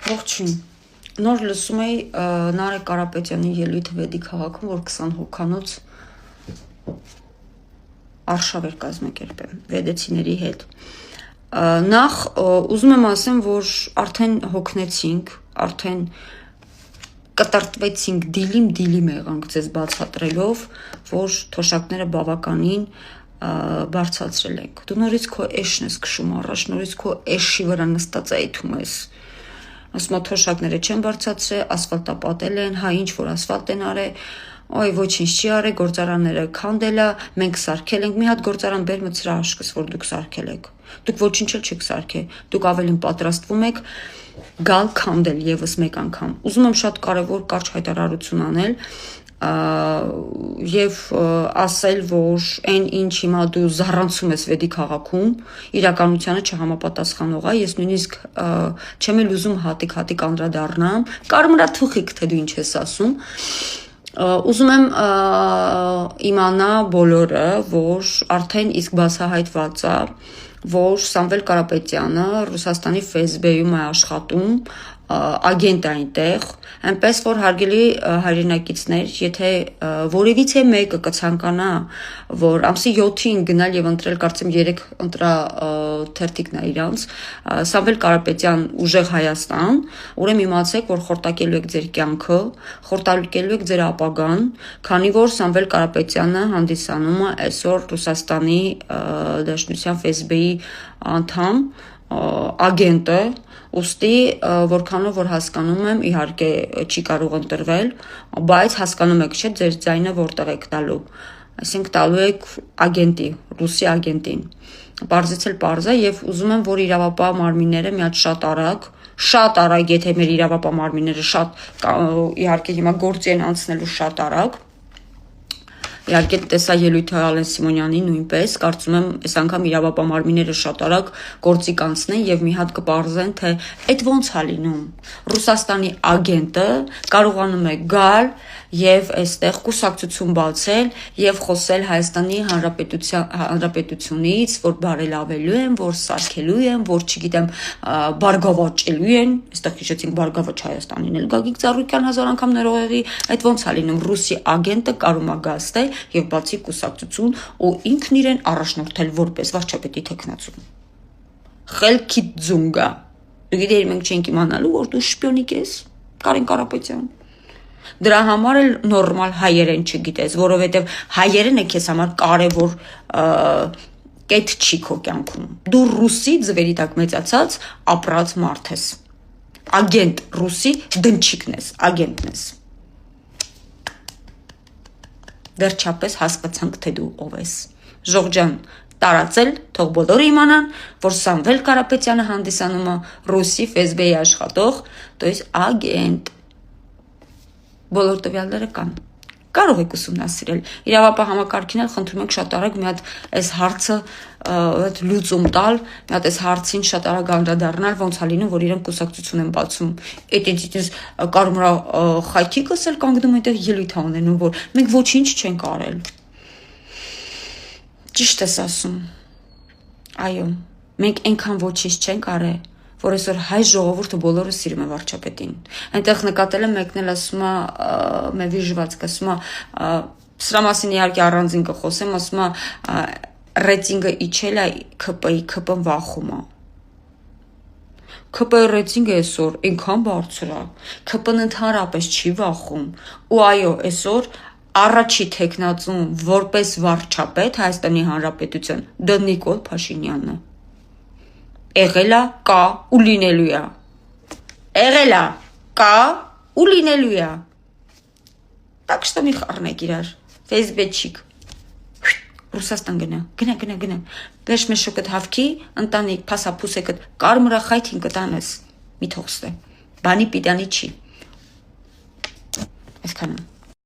Ողջույն, նոր լսում էի Նարեկ Կարապետյանի ելույթը Վեդի քաղաքում, որ 20 հոգանոց արշավ էր կազմակերպել վեդեցիների հետ։ Նախ ուզում եմ ասեմ, որ արդեն հոգնեցինք, արդեն կտրտվեցինք դիլիմ եղանք ձեզ բացատրելով, որ թոշակները բավականին բարձրացրել ենք։ Դու նորից քո էշն ես քշում առաջ, նորից քո էշի վրա նստած այթում ես։ Ասում թոշակները չեն բարձրացրել, ասֆալտապատել են, հա ինչ որ ասֆալտ են արել, ոյ ոչինչ չի արել, գործարանները քանդել է, մենք սարքել ենք, մի հատ գործարան բեր մտցրա աշկս, որ դուք սարքել եք։ Դուք ոչինչ էլ չեք սարքել, դուք ավելին պատրաստվում եք գալ քանդել եւս մեկ անգամ։ Ուզում եմ շատ կարեւոր կարճ հայտարարություն անել եւ ասել, որ այն ինչ հիմա դու զառանցում ես Վեդի քաղաքում, իրականությանը չհամապատասխանող է, ես նույնիսկ չեմ էլ ուզում հատիկ անդրադառնամ, կարմրաթուխիկ թե դու ինչ ես ասում, ուզում եմ իմանա բոլորը, որ արդեն իսկ բացահայտված է, որ Սամվել Կարապետյանը Ռուսաստանի ՖՍԲ-ում է աշխատում, ագենտ է այնտեղ, այնպես որ հարգելի հայրենակիցներ, եթե որևիցե մեկը կցանկանա, որ ամսի 7-ին գնալ եւ ընտրել, կարծեմ 3 ընտրա թերթիկն է իրանց, Սամվել Կարապետյան ուժեղ Հայաստան, ուրեմն իմացեք, որ խորտակելու եք ձեր կյանքը, խորտակելու եք ձեր ապագան, քանի որ Սամվել Կարապետյանը հանդիսանում է այսօր Ռուսաստանի Դաշնության ՖՍԲ-ի անդամ, ագենտը, ուստի որքանով որ հասկանում եմ, իհարկե չի կարող ընտրվել, բայց հասկանում եք, չէ, ձեր ձայնը որտեղ եք տալու, այսինքն տալու եք ագենտի, ռուսի ագենտին, պարզից էլ պարզ է եւ ուզում եմ, որ իրավապահ մարմինները մի հատ շատ արագ, եթե մեր իրավապահ մարմինները շատ իհարկե հիմա գործի են անցնելու շատ արագ, իհարկե տեսա ելույթը Ալեն Սիմոնյանի նույնպես, կարծում եմ այս անգամ իրավապահ մարմինները շատ արագ գործի կանցնեն եւ մի հատ կպարզեն, թե այդ ոնց է լինում։ Ռուսաստանի ագենտը կարողանում է գալ եւ այստեղ կուսակցություն բացել եւ խոսել Հայաստանի Հանրապետությունից, որ բարելավելու են, որ սարքելու են, որ չգիտեմ, բարգավաճելու են, այստեղ հիշեցինք Բարգավաճ Հայաստանին էլ Գագիկ Ծառուկյան 1000 անգամ ներողերի, այդ ոնց է լինում ռուսի ագենտը կարում է գաստել եւ բացի կուսակցություն ու ինքն իրեն առաջնորդել որպես վարչապետի թեկնածու։ Խելքի ձունգա։ Դու գիտես մենք չենք իմանալու, որ դու շպիոնիկ ես, Կարեն Կարապետյան։ Դրա համար էլ նորմալ հայերեն չգիտես, որովհետև հայերենը քեզ համար կարևոր կետ չի քո կյանքում։ Դու ռուսի ձվերի տակ մեծացած ապրած մարդ ես։ Ագենտ ռուսի դնչիկն ես, ագենտն ես։ Վերջապես հասկացանք, թե դու ով ես։ Ժողջան, տարածել, թող բոլորը իմանան, որ Սամվել Կարապետյանը հանդիսանում է ռուսի ՖՍԲ-ի աշխատող, то есть ագենտ։ Բոլոր տվյալները կան։ Կարող եք ուսումնասիրել։ Իրավապահ համակարգին էլ խնդրում ենք շատ արագ մի հատ այս հարցը լուծում տալ, մի հատ այս հարցին շատ արագ անդրադառնալ, ոնց է լինում, որ իրենք կուսակցություն են բացում։ Էդից կարմրա խայթիկս էլ կանգնում այնտեղ ելույթ անելու, որ մենք ոչինչ չենք արել։ Ճիշտ ես ասում։ Այո, մենք այնքան ոչինչ չենք արել, որ այսօր հայ ժողովուրդը բոլորը սիրում է վարչապետին։ Այնտեղ նկատել եմ մեկն էլ ասում է, մևի ժվածք, ասում է, սրա մասին իհարկե առանձին կխոսեմ, ասում է, ռեյտինգը իջել է ՔՊ-ի, ՔՊ-ն վախում է։ ՔՊ-ի ռեյտինգը այսօր այնքան բարձր է, ՔՊ-ն ընդհանրապես չի վախում։ Ու այո, այսօր առաջի թեկնածուն որպես վարչապետ Հայաստանի Հանրապետության դա Նիկոլ Փաշինյանն է։ Եղել է, կա ու լինելու է։ Եղել է, կա ու լինելու է։ Так что մի խառնեք իրար։ ՖՍԲ-չիկ։ Ռուսաստան գնա։ Վերջ մեզ շոկդ հավքի, ընտանիք, փասափուսեկդ, կարմրախայթին կտանես։ Մի թողստե։ Բանի պիտանի չի։ Այսքանը։